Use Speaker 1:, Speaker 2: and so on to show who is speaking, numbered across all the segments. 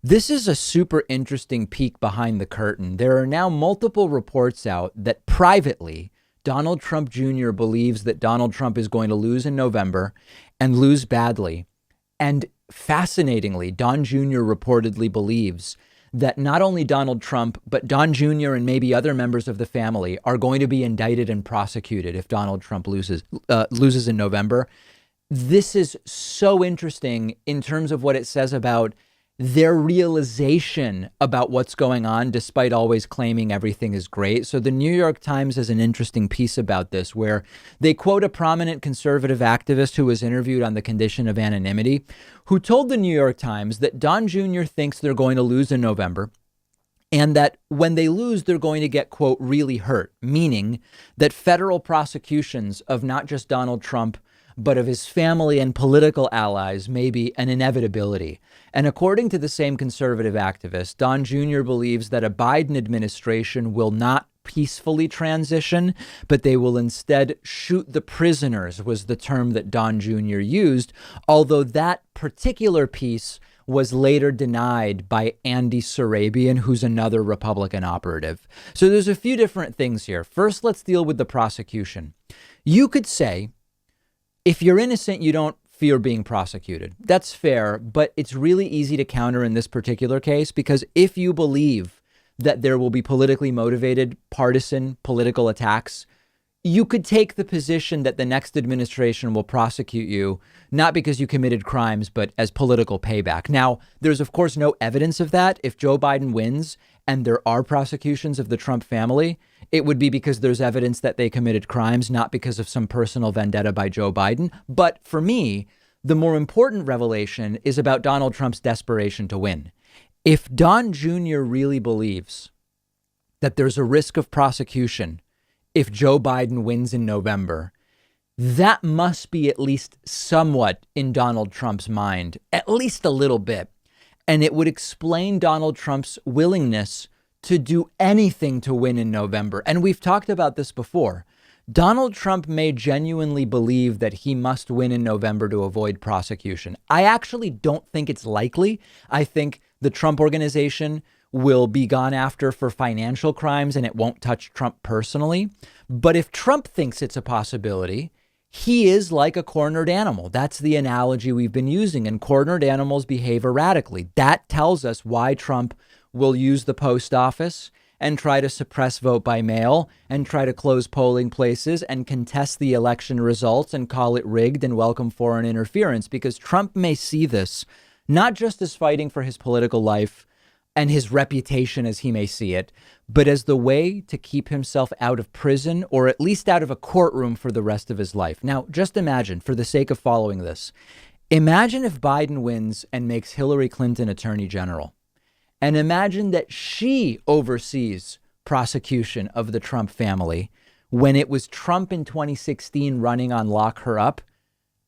Speaker 1: This is a super interesting peek behind the curtain. There are now multiple reports out that privately, Donald Trump Jr. believes that Donald Trump is going to lose in November and lose badly. And fascinatingly, Don Jr. reportedly believes that not only Donald Trump, but Don Jr. and maybe other members of the family are going to be indicted and prosecuted if Donald Trump loses in November. This is so interesting in terms of what it says about their realization about what's going on, despite always claiming everything is great. So the New York Times has an interesting piece about this where they quote a prominent conservative activist who was interviewed on the condition of anonymity, who told the New York Times that Don Jr. thinks they're going to lose in November and that when they lose, they're going to get, quote, really hurt, meaning that federal prosecutions of not just Donald Trump, but of his family and political allies may be an inevitability. And according to the same conservative activist, Don Jr. believes that a Biden administration will not peacefully transition, but they will instead shoot the prisoners, was the term that Don Jr. used, although that particular piece was later denied by Andy Surabian, who's another Republican operative. So there's a few different things here. First, let's deal with the prosecution. You could say, if you're innocent, you don't fear being prosecuted. That's fair, but it's really easy to counter in this particular case, because if you believe that there will be politically motivated, partisan political attacks, you could take the position that the next administration will prosecute you, not because you committed crimes, but as political payback. Now, there's of course no evidence of that. If Joe Biden wins and there are prosecutions of the Trump family, it would be because there's evidence that they committed crimes, not because of some personal vendetta by Joe Biden. But for me, the more important revelation is about Donald Trump's desperation to win. If Don Jr. really believes that there's a risk of prosecution if Joe Biden wins in November, that must be at least somewhat in Donald Trump's mind, at least a little bit. And it would explain Donald Trump's willingness to do anything to win in November. And we've talked about this before. Donald Trump may genuinely believe that he must win in November to avoid prosecution. I actually don't think it's likely. I think the Trump organization will be gone after for financial crimes and it won't touch Trump personally. But if Trump thinks it's a possibility, he is like a cornered animal. That's the analogy we've been using. And cornered animals behave erratically. That tells us why Trump will use the post office and try to suppress vote by mail and try to close polling places and contest the election results and call it rigged and welcome foreign interference, because Trump may see this not just as fighting for his political life and his reputation as he may see it, but as the way to keep himself out of prison or at least out of a courtroom for the rest of his life. Now, just imagine, for the sake of following this, imagine if Biden wins and makes Hillary Clinton attorney general. And imagine that she oversees prosecution of the Trump family when it was Trump in 2016 running on lock her up.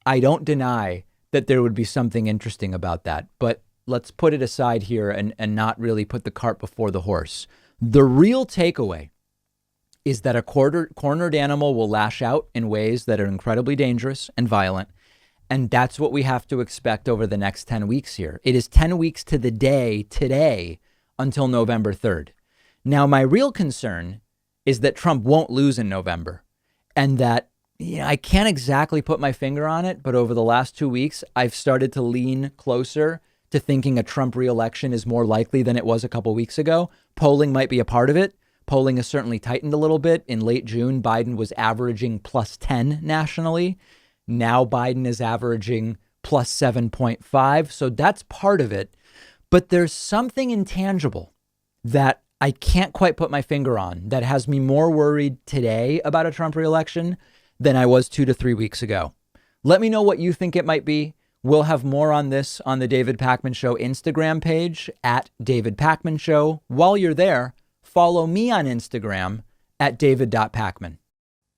Speaker 1: I don't deny that there would be something interesting about that, but let's put it aside here and not really put the cart before the horse. The real takeaway is that a cornered animal will lash out in ways that are incredibly dangerous and violent. And that's what we have to expect over the next 10 weeks here. It is 10 weeks to the day today until November 3rd. Now, my real concern is that Trump won't lose in November, and that, I can't exactly put my finger on it, but over the last 2 weeks, I've started to lean closer to thinking a Trump reelection is more likely than it was a couple weeks ago. Polling might be a part of it. Polling has certainly tightened a little bit. In late June, Biden was averaging plus 10 nationally. Now Biden is averaging plus 7.5. So that's part of it. But there's something intangible that I can't quite put my finger on that has me more worried today about a Trump reelection than I was 2 to 3 weeks ago. Let me know what you think it might be. We'll have more on this on the David Pakman Show Instagram page at David Pakman Show. While you're there, follow me on Instagram at david.pakman.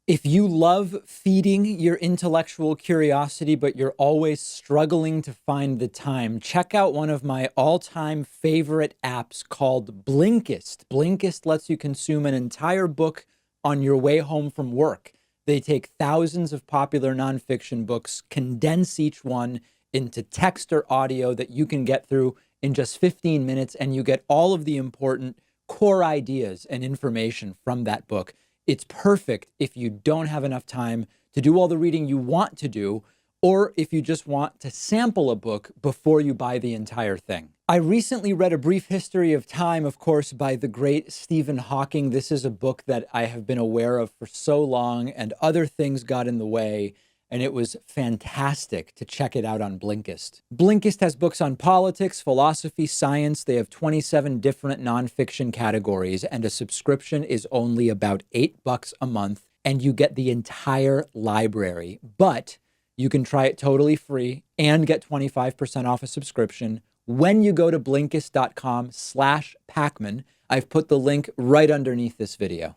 Speaker 1: If you love feeding your intellectual curiosity, but you're always struggling to find the time, check out one of my all-time favorite apps called Blinkist. Blinkist lets you consume an entire book on your way home from work. They take thousands of popular nonfiction books, condense each one into text or audio that you can get through in just 15 minutes, and you get all of the important core ideas and information from that book. It's perfect if you don't have enough time to do all the reading you want to do, or if you just want to sample a book before you buy the entire thing. I recently read A Brief History of Time, of course, by the great Stephen Hawking. This is a book that I have been aware of for so long, and other things got in the way, and it was fantastic to check it out on Blinkist. Blinkist has books on politics, philosophy, science. They have 27 different nonfiction categories, and a subscription is only about $8 a month, and you get the entire library. But you can try it totally free and get 25% off a subscription when you go to Blinkist.com/Pakman. I've put the link right underneath this video.